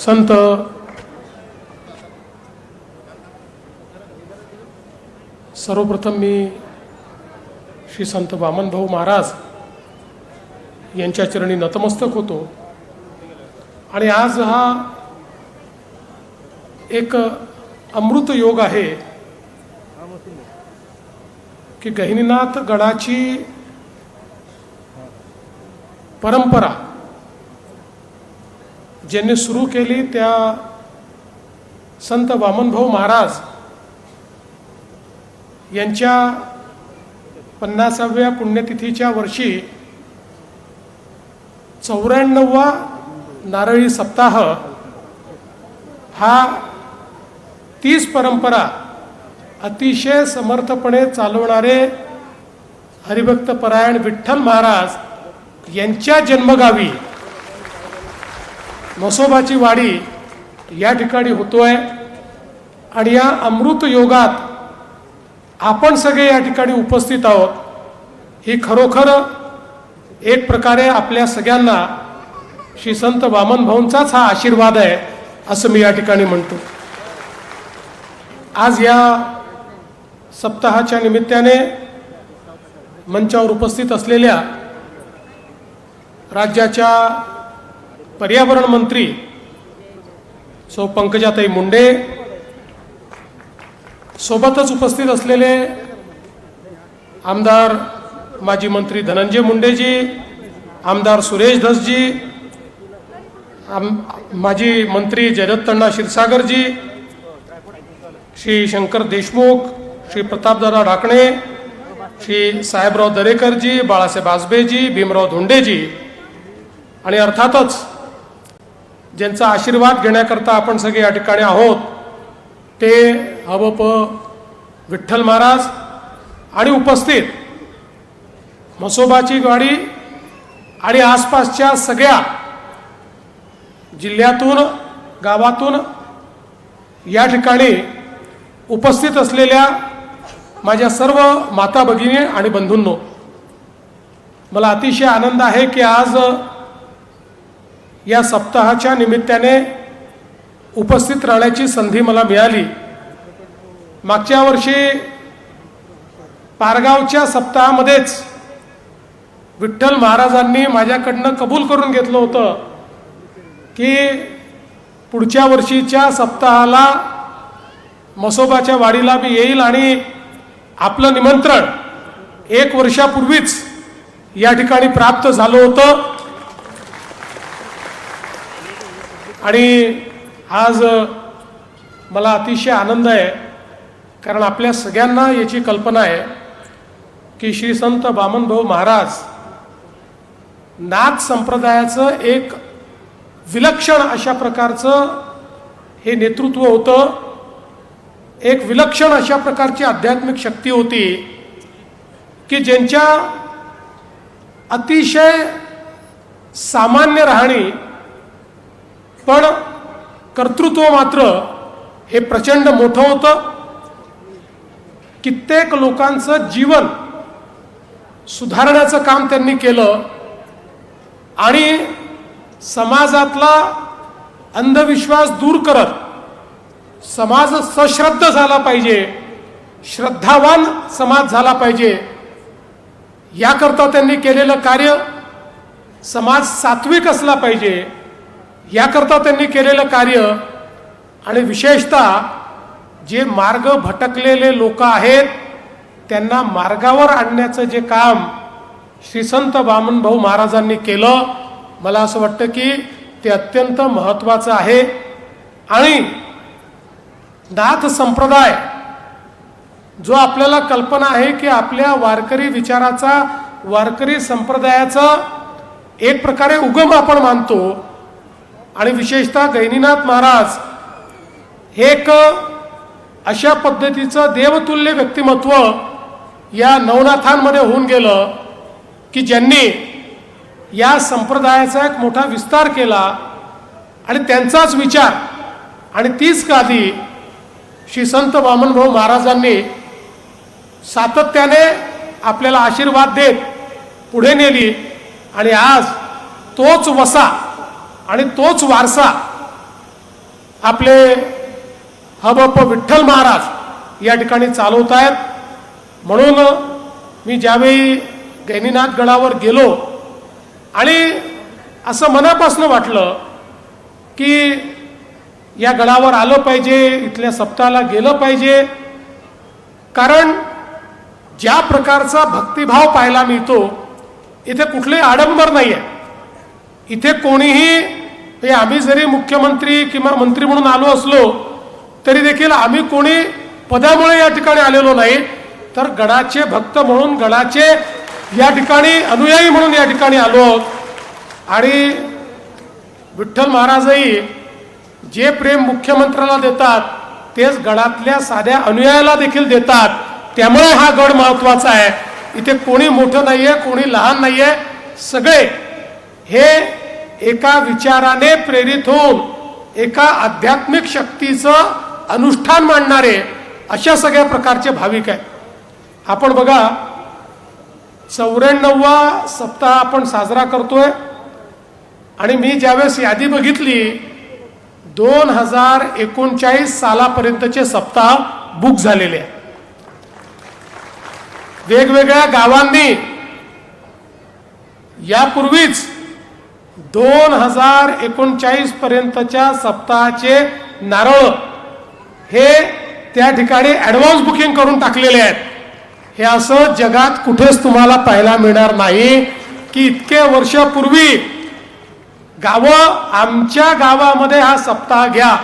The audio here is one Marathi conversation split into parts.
संत सर्वप्रथम मी श्री संत वामनभाऊ महाराज यांच्या चरणी नतमस्तक होतो आणि आज हा एक अमृत योग आहे की गहिनीनाथ गडाची परंपरा ज्यांनी सुरू केली त्या संत वामनभाऊ महाराज यांच्या 50व्या पुण्यतिथीच्या वर्षी 94वा नारळी सप्ताह हा तीच परंपरा अतिशय समर्थपणे चालवणारे हरिभक्त परायण विठ्ठल महाराज यांच्या जन्मगावी म्हसोबाची वाडी या ठिकाणी होतोय आणि या अमृत योगात आपण सगळे या ठिकाणी उपस्थित आहोत। ही खरोखर एक प्रकारे आपल्या सगळ्यांना श्री संत वामनभाऊंचाच हा आशीर्वाद आहे असं मी या ठिकाणी म्हणतो। आज या सप्ताहाच्या निमित्ताने मंचावर उपस्थित असलेल्या राज्याच्या पर्यावरण मंत्री सौ पंकजाताई मुंडे, सोबतच उपस्थित असलेले आमदार माजी मंत्री धनंजय मुंडेजी, आमदार सुरेश धसजी, माजी मंत्री जयदत्तअण्णा क्षीरसागरजी, श्री शंकर देशमुख, श्री प्रतापदादा ढाकणे, श्री साहेबराव दरेकरजी, बाळासाहेब आजबेजी, भीमराव धोंडेजी आणि अर्थातच ज्यांचा आशीर्वाद घेण्याकरता आपण सगळे या ठिकाणी आहोत ते हवप विठ्ठल महाराज आणि उपस्थित म्हसोबाची वाडी आणि आसपासच्या सगळ्या जिल्ह्यातून गावातून या ठिकाणी उपस्थित असलेल्या माझ्या सर्व माता भगिनी आणि बंधूंनो, मला अतिशय आनंद आहे की आज या सप्ताहाच्या निमित्ताने उपस्थित राहण्याची संधी मला मिळाली। मागच्या वर्षी पारगावच्या सप्ताहामध्येच विठ्ठल महाराजांनी माझ्याकडनं कबूल करून घेतलं होतं की पुढच्या वर्षीच्या सप्ताहाला म्हसोबाच्या वाडीला मी येईल आणि आपलं निमंत्रण 1 वर्षापूर्वीच या ठिकाणी प्राप्त झालं होतं आणि आज मला अतिशय आनंद आहे कारण आपल्या सगळ्यांना याची कल्पना आहे की श्री संत वामनभाऊ महाराज नाथ संप्रदायाचं एक विलक्षण अशा प्रकारचं हे नेतृत्व होतं, एक विलक्षण अशा प्रकारची आध्यात्मिक शक्ती होती की ज्यांच्या अतिशय सामान्य राहणी पण कर्तृत्व मात्र हे प्रचंड मोठं होतं। कित्येक लोकांचं जीवन सुधारण्याचं काम त्यांनी केलं आणि समाजातला अंधविश्वास दूर करत समाज सश्रद्ध झाला पाहिजे, श्रद्धावान समाज झाला पाहिजे याकरता त्यांनी केलेलं कार्य, समाज सात्विक असला पाहिजे याकरता त्यांनी केलेलं कार्य आणि विशेषतः जे मार्ग भटकलेले लोक आहेत त्यांना मार्गावर आणण्याचं जे काम श्री संत वामनभाऊ महाराजांनी केलं, मला असं वाटतं की ते अत्यंत महत्त्वाचं आहे। आणि नाथ संप्रदाय जो आपल्याला कल्पना आहे की आपल्या वारकरी विचाराचा, वारकरी संप्रदायाचा एक प्रकारे उगम आपण मानतो आणि विशेषतः गहिनीनाथ महाराज हे एक अशा पद्धतीचं देवतुल्य व्यक्तिमत्व या नवनाथांमध्ये होऊन गेलं की ज्यांनी या संप्रदायाचा एक मोठा विस्तार केला आणि त्यांचाच विचार आणि तीच गादी श्री संत वामनभाऊ महाराजांनी सातत्याने आपल्याला आशीर्वाद देत पुढे नेली आणि आज तोच वसा आणि तोच वारसा आपले हबप विठ्ठल महाराज या ठिकाणी चालवत आहेत. म्हणून मी ज्यावेळी गैनीनाथ गडावर गेलो आणि असं मनापासून वाटलं की या गडावर आलं पाहिजे, इथल्या सप्ताहाला गेलं पाहिजे. कारण ज्या प्रकारचा भक्तिभाव पाहायला मिळतो इथे कुठलेही आडंबर नाही आहे. इथे कोणीही आम्ही जरी मुख्यमंत्री किंवा मंत्री म्हणून आलो असलो तरी देखील आम्ही कोणी पदामुळे या ठिकाणी आलेलो नाही, तर गडाचे भक्त म्हणून, गडाचे या ठिकाणी अनुयायी म्हणून या ठिकाणी आलो आहोत. आणि विठ्ठल महाराजही जे प्रेम मुख्यमंत्र्याला देतात तेच गडातल्या साध्या अनुयायाला देखील देतात. त्यामुळे हा गड महत्वाचा आहे. इथे कोणी मोठं नाहीये, कोणी लहान नाहीये, सगळे हे एका विचाराने प्रेरित होऊन एका आध्यात्मिक शक्तीचं अनुष्ठान मांडणारे अशा सगळ्या प्रकारचे भाविक आहेत. आपण बघा 94वा सप्ताह आपण साजरा करतोय आणि मी ज्यावेळेस यादी बघितली 2039 सालापर्यंतचे सप्ताह बुक झालेले आहेत. वेगवेगळ्या गावांनी यापूर्वीच 2039 पर्यंतच्या सप्ताहाचे नारळ हे त्या ठिकाणी ऍडव्हान्स बुकिंग करून टाकलेले आहेत. हे असं जगात कुठेच तुम्हाला पाहायला मिळणार नाही की इतके वर्षापूर्वी गावं, आमच्या गावामध्ये हा सप्ताह घ्या.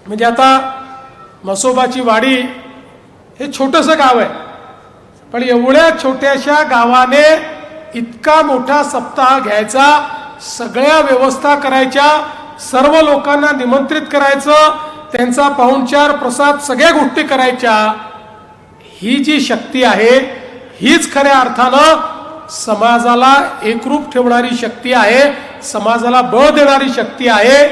म्हणजे आता म्हसोबाची वाडी हे छोटंसं गाव आहे, पण एवढ्या छोट्याशा गावाने इतका मोठा सप्ताह घ्यायचा, सगळ्या व्यवस्था करायच्या, सर्व लोकांना निमंत्रित करायचं, त्यांचा पाहुणचार प्रसाद सगळ्या गोष्टी करायच्या. ही जी शक्ती आहे हीच खऱ्या अर्थानं समाजाला एकरूप ठेवणारी शक्ती आहे, समाजाला बळ देणारी शक्ती आहे.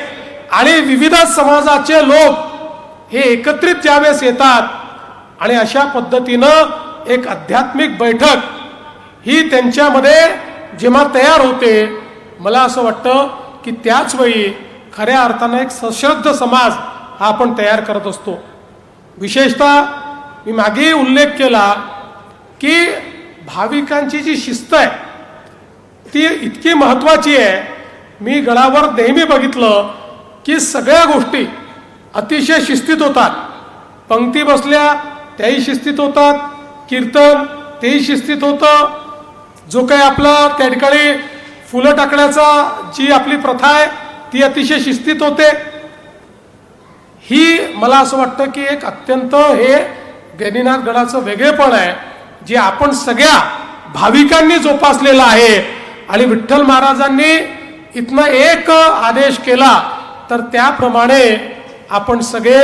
आणि विविध समाजाचे लोक हे एकत्रित ज्यावेळेस येतात आणि अशा पद्धतीनं एक आध्यात्मिक बैठक ही त्यांच्यामध्ये जेव्हा तयार होते, मला असं वाटतं की त्याच वेळी खऱ्या अर्थानं एक सश्रद्ध समाज हा आपण तयार करत असतो. विशेषतः मी मागे उल्लेख केला की भाविकांची जी शिस्त आहे ती इतकी महत्वाची आहे. मी गडावर नेहमी बघितलं की सगळ्या गोष्टी अतिशय शिस्तीत होतात. पंक्ती बसल्या त्याही शिस्तीत होतात, कीर्तन तेही शिस्तीत होतं, जो काही आपला त्या ठिकाणी फुलं टाकण्याचा जी आपली प्रथा आहे ती अतिशय शिस्तीत होते. ही मला असं वाटतं की एक अत्यंत हे गैनीनाथ गडाचं वेगळेपण आहे जे आपण सगळ्या भाविकांनी जोपासलेलं आहे. आणि विठ्ठल महाराजांनी इथनं एक आदेश केला तर त्याप्रमाणे आपण सगळे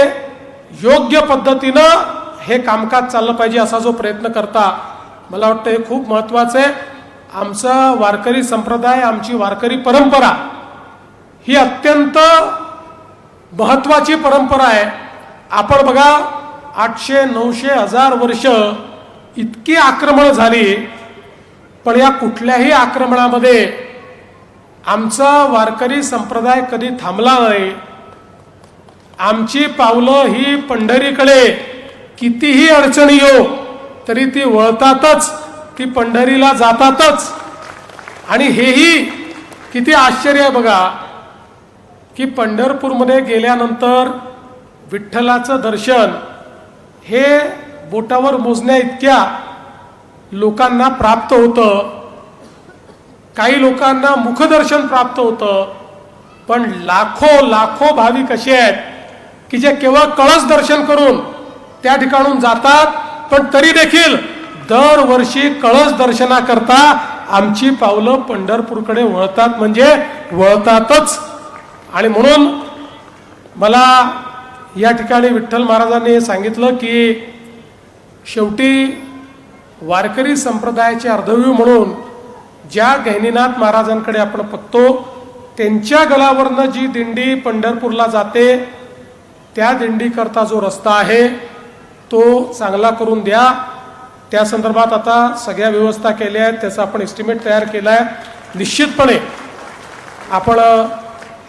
योग्य पद्धतीनं हे कामकाज चाललं पाहिजे असा जो प्रयत्न करता, मला वाटतं हे खूप महत्वाचं आहे. आमचा वारकरी संप्रदाय, आमची वारकरी परंपरा ही अत्यंत महत्वाची परंपरा आहे. आपण बघा 800, 900, 1000 वर्ष इतकी आक्रमण झाली, पण या कुठल्याही आक्रमणामध्ये आमचा वारकरी संप्रदाय कधी थांबला नाही. आमची पावलं ही पंढरीकडे कितीही अडचणी येऊ तरी ती वळतातच, ती पंढरीला जातातच. आणि हेही किती आश्चर्य आहे बघा की पंढरपूरमध्ये गेल्यानंतर विठ्ठलाचं दर्शन हे बोटावर मोजण्या इतक्या लोकांना प्राप्त होतं. काही लोकांना मुखदर्शन प्राप्त होतं, पण लाखो भाविक असे आहेत की जे केवळ कळस दर्शन करून त्या ठिकाणून जातात, पण तरी देखील दरवर्षी कळस दर्शनाकरता आमची पावलं पंढरपूरकडे वळतात, म्हणजे वळतातच. आणि म्हणून मला या ठिकाणी विठ्ठल महाराजांनी सांगितलं की शेवटी वारकरी संप्रदायाचे अर्धवीव म्हणून ज्या गैनीनाथ महाराजांकडे आपण बघतो, त्यांच्या गळावरनं जी दिंडी पंढरपूरला जाते त्या दिंडीकरता जो रस्ता आहे तो चांगला करून द्या. त्या संदर्भात आता सगळ्या व्यवस्था केल्या आहेत, त्याचा आपण एस्टिमेट तयार केला आहे. निश्चितपणे आपण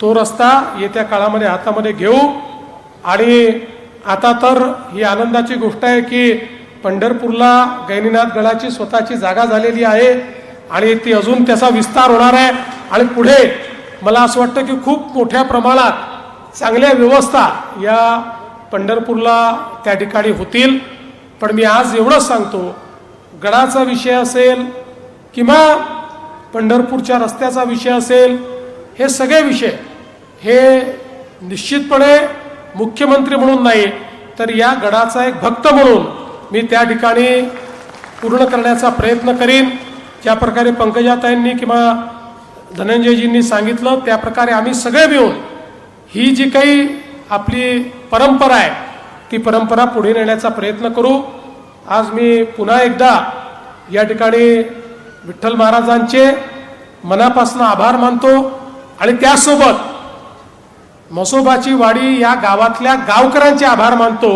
तो रस्ता येत्या काळामध्ये हातामध्ये घेऊ. आणि आता तर ही आनंदाची गोष्ट आहे की पंढरपूरला गैनीनाथ गडाची स्वतःची जागा झालेली आहे आणि ती अजून त्याचा विस्तार होणार आहे. आणि पुढे मला असं वाटतं की खूप मोठ्या प्रमाणात चांगल्या व्यवस्था या पंढरपूरला त्या ठिकाणी होतील. पण मी आज एवढंच सांगतो, गडाचा विषय असेल किंवा पंढरपूरच्या रस्त्याचा विषय असेल, हे सगळे विषय हे निश्चितपणे मुख्यमंत्री म्हणून नाही तर या गडाचा एक भक्त म्हणून मी त्या ठिकाणी पूर्ण करण्याचा प्रयत्न करीन. ज्या प्रकारे पंकजाताईंनी किंवा धनंजयजींनी सांगितलं त्या प्रकारे आम्ही सगळे मिळून ही जी काही आपली परंपरा आहे ती परंपरा पुढे नेण्याचा प्रयत्न करू. आज मी पुन्हा एकदा या ठिकाणी विठ्ठल महाराजांचे मनापासून आभार मानतो आणि त्यासोबत म्हसोबाची वाडी या गावातल्या गावकऱ्यांचे आभार मानतो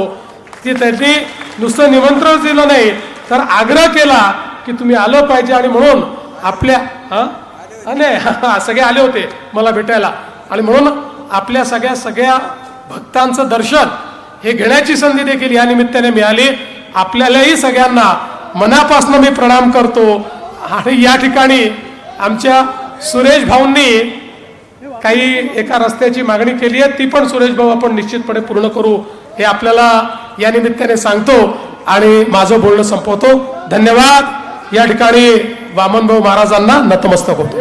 की त्यांनी नुसतं निमंत्रण दिलं नाही तर आग्रह केला की तुम्ही आलं पाहिजे. आणि म्हणून आपल्या सगळे आले होते मला भेटायला आणि म्हणून आपल्या सगळ्या भक्तांचं दर्शन हे घेण्याची संधी देखील या निमित्ताने मिळाली. आपल्यालाही सगळ्यांना मनापासून मी प्रणाम करतो. आणि या ठिकाणी आमच्या सुरेश भाऊंनी काही एका रस्त्याची मागणी केली आहे, ती पण सुरेश भाऊ आपण निश्चितपणे पूर्ण करू हे आपल्याला या निमित्ताने सांगतो आणि माझं बोलणं संपवतो. धन्यवाद. या ठिकाणी वामनभाऊ महाराजांना नतमस्तक होतो.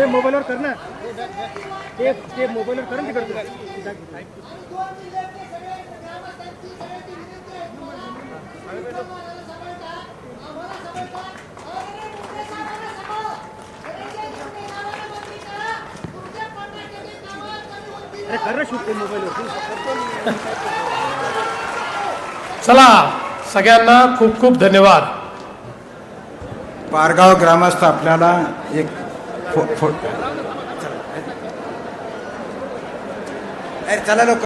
चला सगळ्यांना खूप खूप धन्यवाद. पारगाव ग्रामस्थ आपल्याला एक चला लोक